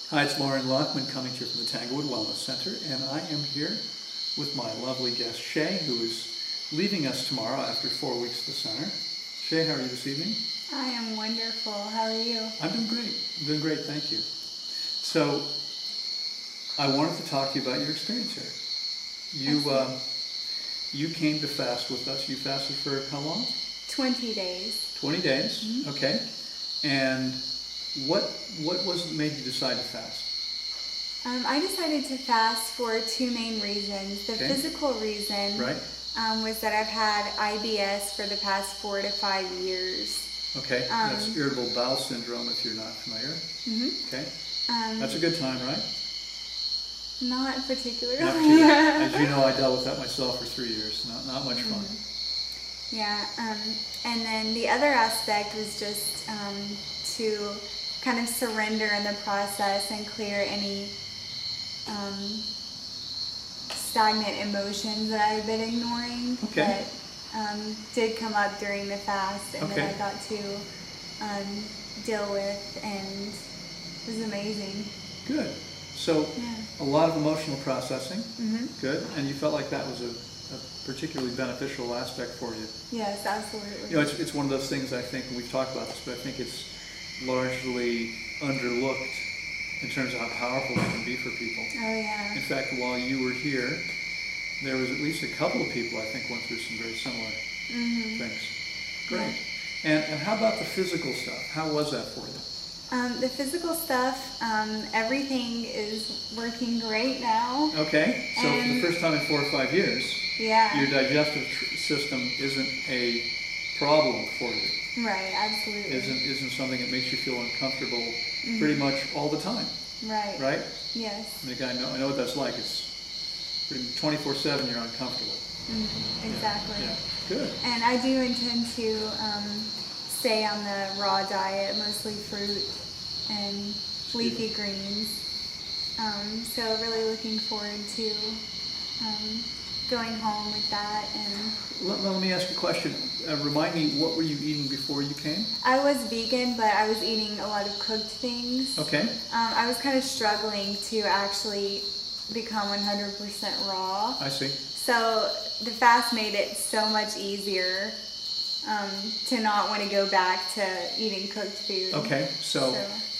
Hi, it's Loren Lockman coming to you from the Tanglewood Wellness Center, and I am here with my lovely guest Shea, who is leaving us tomorrow after 4 weeks at the center. Shea, how are you this evening? I am wonderful. How are you? I'm doing great. I'm doing great, thank you. So, I wanted to talk to you about your experience here. You came to fast with us. You fasted for how long? 20 days. 20 days, Mm-hmm. Okay. And what was it that made you decide to fast? I decided to fast for two main reasons. The Okay. physical reason Right? was that I've had IBS for the past 4 to 5 years. Okay, that's Irritable Bowel Syndrome if you're not familiar. Mm-hmm. Okay, that's a good time, right? Not particularly. Not particularly. As you know, I dealt with that myself for 3 years. Not much fun. Yeah, and then the other aspect was just to kind of surrender in the process and clear any stagnant emotions that I've been ignoring. Okay. That did come up during the fast, and Okay. that I got to deal with, and it was amazing. Good. So, Yeah. a lot of emotional processing. Mm-hmm. Good. And you felt like that was a particularly beneficial aspect for you. Yes, absolutely. You know, it's one of those things, I think, and we've talked about this, but I think it's largely underlooked in terms of how powerful it can be for people. Oh, yeah. In fact, while you were here, there was at least a couple of people I think went through some very similar things. Great. And how about the physical stuff? How was that for you? The physical stuff, everything is working great now. Okay, so for the first time in 4 or 5 years, Yeah. your digestive system isn't a problem for you. Right, absolutely. Isn't something that makes you feel uncomfortable pretty much all the time, Right. right? Yes. I mean, I know what that's like. It's pretty 24/7 you're uncomfortable. Exactly. Yeah. Good. And I do intend to stay on the raw diet, mostly fruit and leafy greens. So really looking forward to going home with that. And Let me ask you a question. Remind me, what were you eating before you came? I was vegan, but I was eating a lot of cooked things. Okay. I was kind of struggling to actually become 100% raw. I see. So the fast made it so much easier to not want to go back to eating cooked food. Okay. So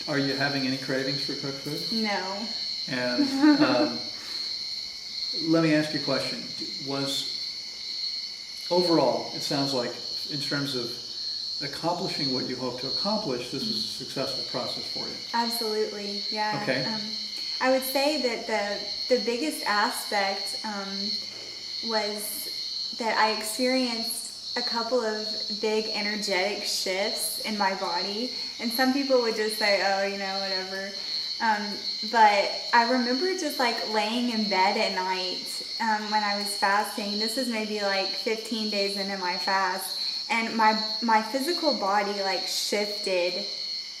are you having any cravings for cooked food? No. And let me ask you a question. Overall, it sounds like in terms of accomplishing what you hope to accomplish, this was a successful process for you. Absolutely, yeah. Okay. I would say that the biggest aspect was that I experienced a couple of big energetic shifts in my body. And some people would just say, oh, you know, whatever. But I remember just like laying in bed at night when I was fasting. This was maybe like 15 days into my fast. And my physical body like shifted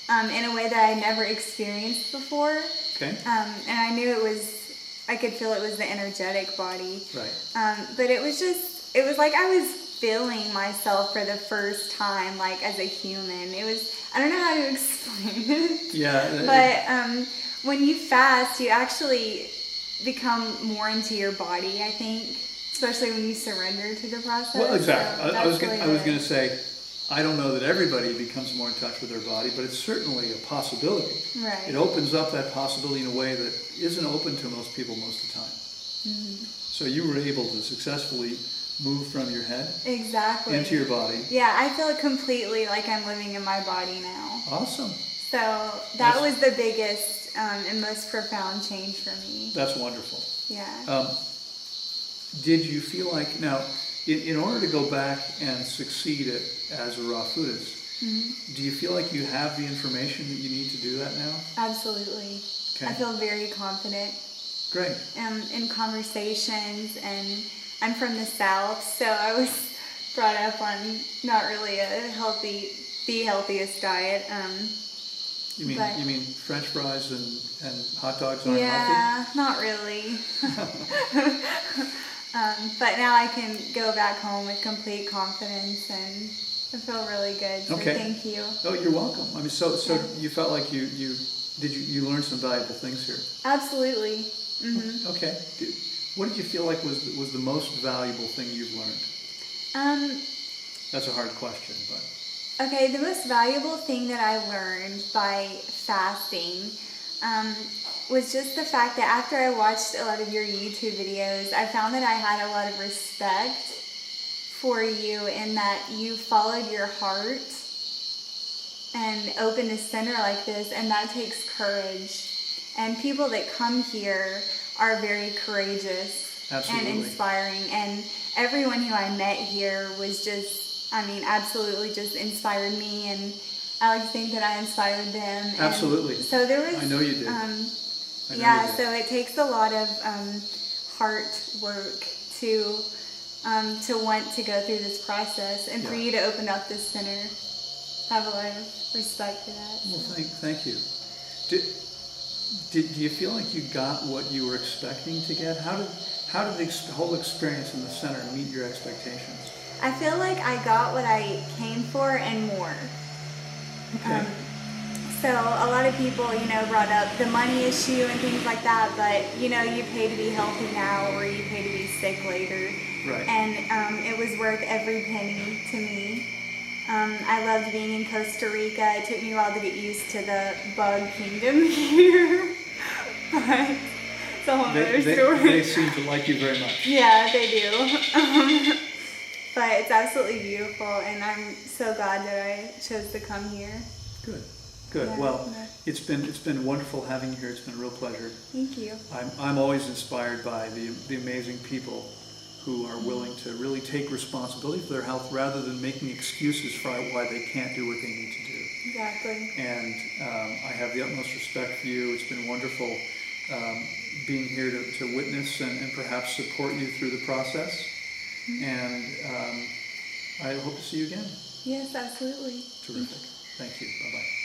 in a way that I never experienced before. Okay. And I knew I could feel it was the energetic body. Right. But it was like I was feeling myself for the first time, like as a human. I don't know how to explain it. Yeah. But when you fast, you actually become more into your body, I think, especially when you surrender to the process. Well, exactly. So I was really going to say, I don't know that everybody becomes more in touch with their body, but it's certainly a possibility. Right. It opens up that possibility in a way that isn't open to most people most of the time. Mm-hmm. So you were able to successfully move from your head Exactly. into your body. Yeah, I feel completely like I'm living in my body now. Awesome. So that was the biggest and most profound change for me. That's wonderful. Yeah. Did you feel like, now, in order to go back and succeed as a raw foodist, do you feel like you have the information that you need to do that now? Absolutely. Okay. I feel very confident. Great. In conversations, and I'm from the South, so I was brought up on not really the healthiest diet. You mean French fries and hot dogs aren't healthy? Yeah, not really. But now I can go back home with complete confidence, and I feel really good. So Okay. thank you. Oh, you're welcome. I mean, so you felt like you Did you learn some valuable things here? Absolutely. Okay. What did you feel like was the most valuable thing you've learned? That's a hard question, but... Okay, the most valuable thing that I learned by fasting was just the fact that after I watched a lot of your YouTube videos, I found that I had a lot of respect for you in that you followed your heart and opened a center like this, and that takes courage. And people that come here are very courageous Absolutely. and inspiring. And everyone who I met here was just, absolutely just inspired me, and I like to think that I inspired them. Absolutely. And so there was, I know you did. So it takes a lot of heart work to want to go through this process, and for you to open up this center. I have a lot of respect for that. Well, thank you. Do you feel like you got what you were expecting to get? How did the whole experience in the center meet your expectations? I feel like I got what I came for and more. Okay. So a lot of people, brought up the money issue and things like that, but you pay to be healthy now, or you pay to be sick later. Right. And it was worth every penny to me. I loved being in Costa Rica. It took me a while to get used to the bug kingdom here, but it's a whole other story. They seem to like you very much. Yeah, they do. But it's absolutely beautiful, and I'm so glad that I chose to come here. Good. Yeah, Well, it's been wonderful having you here. It's been a real pleasure. Thank you. I'm always inspired by the amazing people who are willing to really take responsibility for their health rather than making excuses for why they can't do what they need to do. Exactly. And I have the utmost respect for you. It's been wonderful being here to witness and perhaps support you through the process. And I hope to see you again. Yes, absolutely. Terrific. Thank you. Bye-bye.